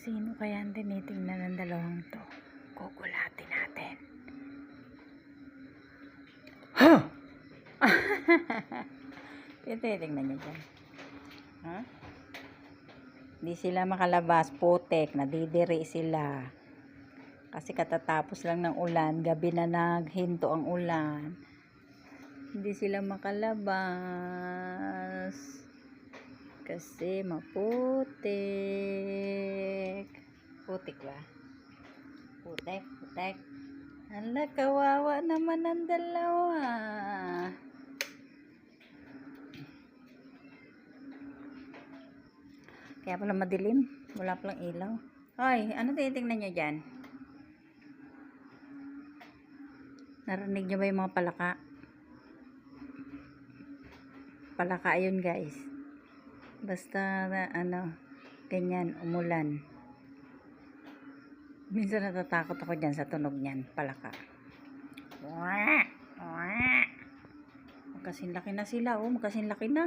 Sino kaya ang tinitingnan ng dalawang to? Kukulatin natin. Ha! Tinitingnan niyo dyan. Ha? Hindi sila makalabas. Putek. Nadidiri sila. Kasi katatapos lang ng ulan. Gabi na naghinto ang ulan. Hindi sila makalabas. Kasi maputik. Putik ba? Putek, putek. Hala, kawawa naman ang dalawa. Kaya pala madilim. Wala palang ilaw. Ay, ano tinitingnan nyo dyan? Narinig nyo ba yung mga palaka? Palaka yun, guys. Basta, ganyan, umulan. Minsan natatakot ako dyan sa tunog niyan, palaka. Magkasing laki na sila, magkasing laki na.